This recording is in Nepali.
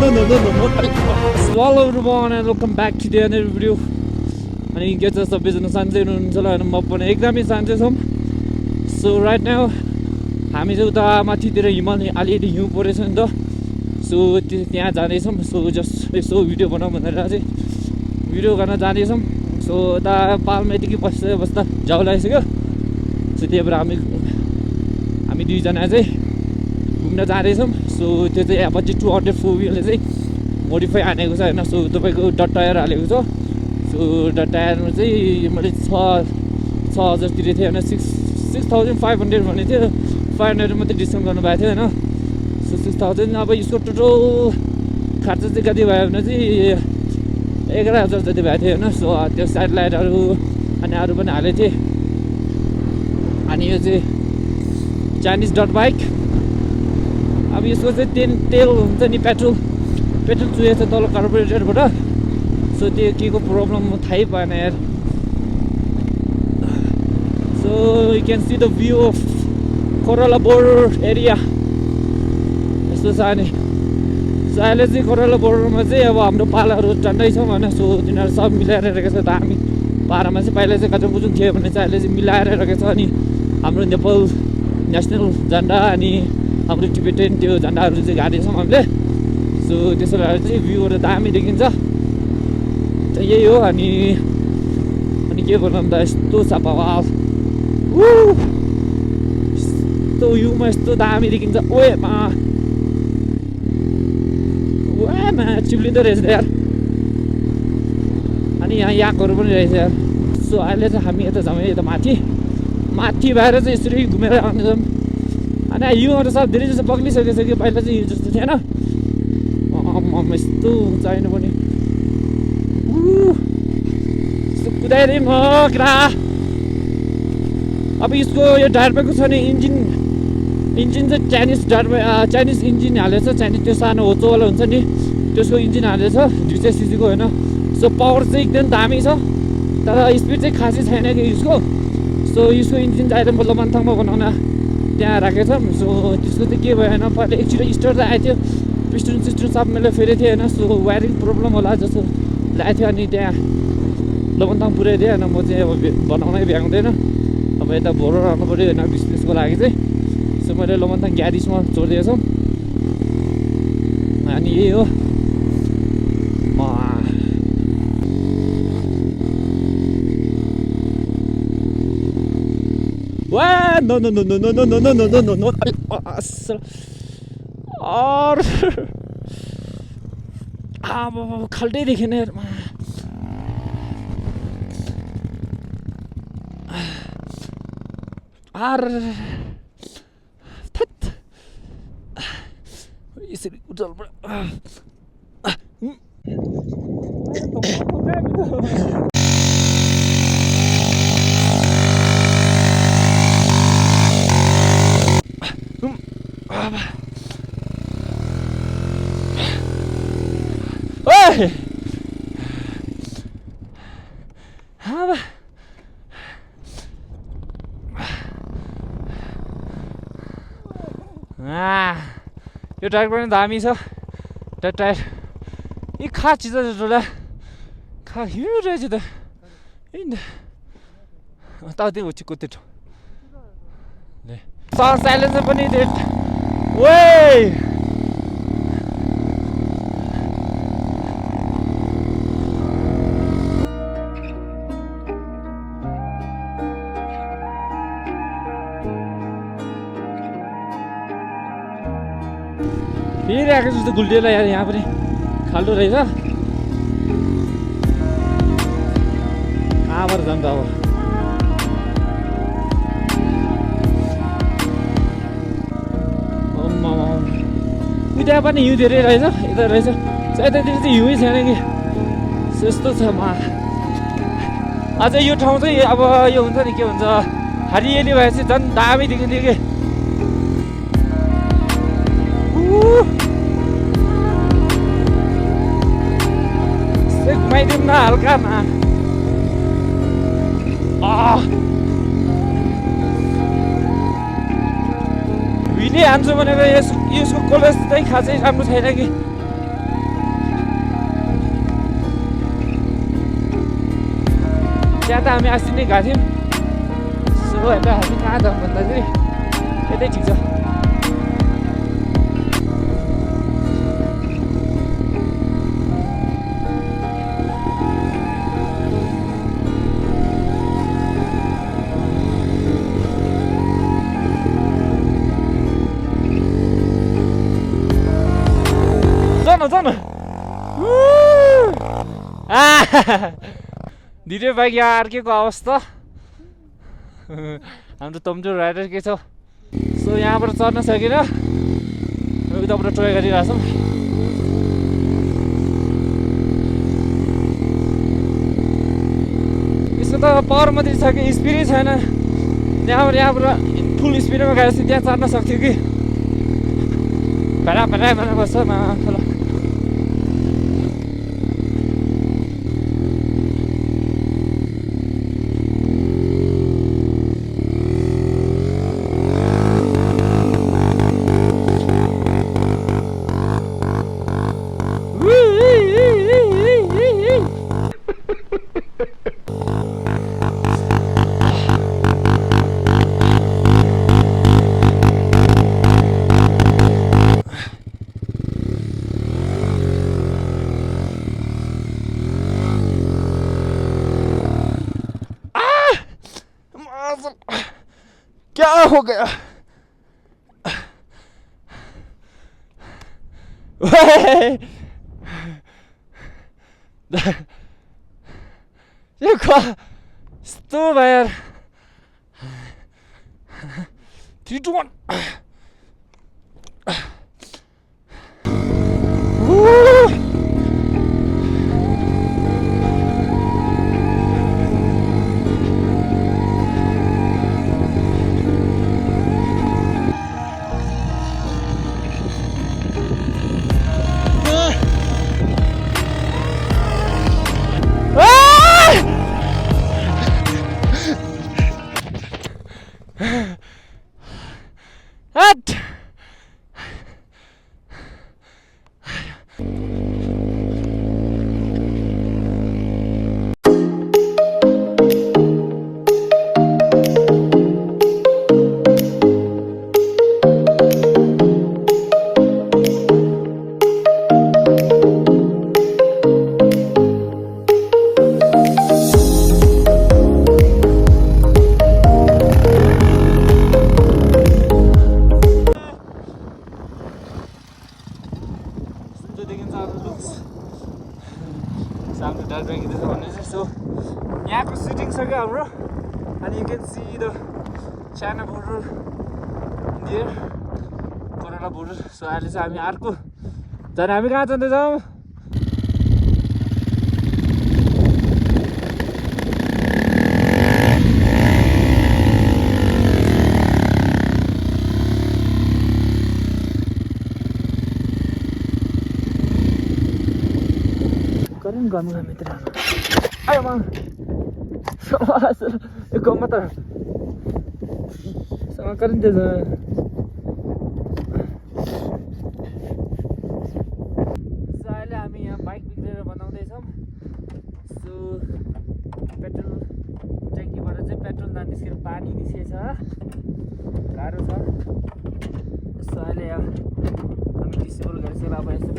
Hello everyone and welcome back to another video. अनि के छ सबैजना सन्चै हुनुहुन्छ होला हैन म पनि एकदमै सन्चै छौं. So right now हामी चाहिँ उता माथितिर हिमाल अलिअलि हिउँ परेछ नि त. So त्यहाँ जाँदैछौँ. So जस्ट यसो भिडियो बनाउँ भनेर चाहिँ भिडियो गर्न जाँदैछौँ. So उता पालमा यतिकै बस्दा जाउ लागिसक्यो. So त्यही भएर हामी दुईजना चाहिँ घुम्न जाँदैछौँ. So त्यो चाहिँ एपाची 204 व्हीलले चाहिँ मोडिफाई हानेको छ हैन. सो तपाईको डट टायर हालेको छ. सो डट टायरमा चाहिँ मैले 6000 तिरेको थिएँ हैन. 6500 भने थियो. 500 मात्रै डिस्काउन्ट गर्नु भएको थियो हैन. सो 6000 अब यसको टोटल खर्च चाहिँ कति भयो भने चाहिँ 11000 जति भएको थियो हैन. सो त्यो साइड लाइटहरु अनि अरु पनि हालेको थिएँ. अनि यो चाहिँ चाइनिज डट बाइक. अब यसको चाहिँ तेल हुन्छ नि पेट्रोल चुहेछ तल कार्बोरेटरबाट. सो त्यो के को प्रब्लम थाहै भएन यार. So you can see the view of Corolla border area यस्तो छ नि. सो अहिले चाहिँ कोरोला बोर्डरमा चाहिँ अब हाम्रो पालाहरू झन्डै छौँ होइन. सो तिनीहरू सब मिलाएर रहेको छ. त हामी पारामा चाहिँ पहिला चाहिँ कचौकुचुङ थियो भने चाहिँ अहिले चाहिँ मिलाएर रहेको छ. अनि हाम्रो नेपाल नेसनल झन्डा अनि हाम्रो टिबेटन त्यो झन्डाहरू चाहिँ गाडेछौँ हामीले. सो त्यसो भएर चाहिँ भ्यूहरू दामी देखिन्छ. त यही हो. अनि के भन्नु त यस्तो छ बवाल. यस्तो भ्यूमा यस्तो दामी देखिन्छ. ओएमा चिप्लिँदो रहेछ यार. अनि यहाँ याकहरू पनि रहेछ यार. सो अहिले चाहिँ हामी यता जाउँ यता माथि भएर चाहिँ यसरी घुमेर आउँदैछौँ. अनि हिउँहरू सब धेरै जस्तो बग्लिसकेको छ कि पहिला चाहिँ हिउँ जस्तो थिएन. यस्तो चाहिनु पनि यस्तो कुदाइदिउँ हो क्रा. अब यसको यो टायरबाइकको छ नि इन्जिन चाहिँ चाइनिज इन्जिन हालेछ. चाइनिज त्यो सानो होचोवाला हुन्छ नि त्यसको इन्जिन हालेछ. 200 cc को होइन. सो पावर चाहिँ एकदम दामी छ तर स्पिड चाहिँ खासै छैन कि यसको. सो यसको इन्जिन चाहिँ अहिले म लमनथाङमा बनाउन त्यहाँ राखेको छ. सो त्यसको चाहिँ के भएन पहिला एकचोटि स्टार्ट आएको थियो. पिस्टन सब मैले फेरेको थिएँ होइन. सो वायरिङ प्रब्लम होला जस्तो लागेको थियो. अनि त्यहाँ लमनथाङ पुऱ्याइदिएँ होइन. म चाहिँ अब बनाउनै भ्याउँदैन. अब यता भोरो आउनु पऱ्यो होइन बिजनेसको लागि चाहिँ. सो मैले लमनथाङ ग्यारेजमा छोडिदिएको छु. अनि यही हो. No. और अब खाल्टै देखेन यार. यसरी उचाल यो टायर पनि दामी छ. टायर यी खा चिज जसोला खा हिँड्नु रहेछ त. ताउति उचिको त्यो साइलेन्सर पनि त्यो फेरि आएको जस्तो गुल्टिएला यार. यहाँ पनि खाल्डो रहेछ. कहाँबाट जान्छ अब. त्यहाँ पनि हिउँ धेरै रहेछ. यता रहेछ. यतातिर चाहिँ हिउँ छैन कि यस्तो छ. अझै यो ठाउँ चाहिँ अब यो हुन्छ नि के भन्छ हरियाली भएपछि झन् दामी देखिन्थ्यो कि. घुमाइदिउँ न हल्कामा. भिडियो हान्छु भनेर यसको क्वालिटी चाहिँ खासै राम्रो छैन कि. त्यहाँ त हामी अस्ति नै गएको थियौँ सो अहिले हामी कहाँ जाउँ भन्दा चाहिँ यतै ठिक छ जान दिदी बाइक यहाँ अर्केको अवस्था हाम्रो तम्जोर राइडर के छ सो यहाँबाट चढ्न सकेन उताबाट ट्राई गरिरहेछौँ यसको त पावर मात्रै छ कि स्पिडै छैन यहाँबाट फुल स्पिडमा गएपछि त्यहाँ चढ्न सक्थ्यो कि भेडा भनेर बस्छ माथि क्या हो गया ये यस्तो भयो यार 3 2 1 सामने डाल ब्याङ्क भन्ने चाहिँ सो यहाँको सिटिङ छ क्या हाम्रो अनि you can see the China border here corona border so अहिले चाहिँ हामी अर्को झन् हामी कहाँ जाँदैछौँ करेन्ट गर्नु मित्र आयो म गम्म त सँग करेन्ट दिएछ सो अहिले हामी यहाँ बाइक बिग्रेर बनाउँदैछौँ सो पेट्रोल ट्याङ्कीबाट चाहिँ पेट्रोल निस्केर पानी निस्केछ गाह्रो छ सो अहिले हामी डिसेबल गरिसकेर अब यस्तो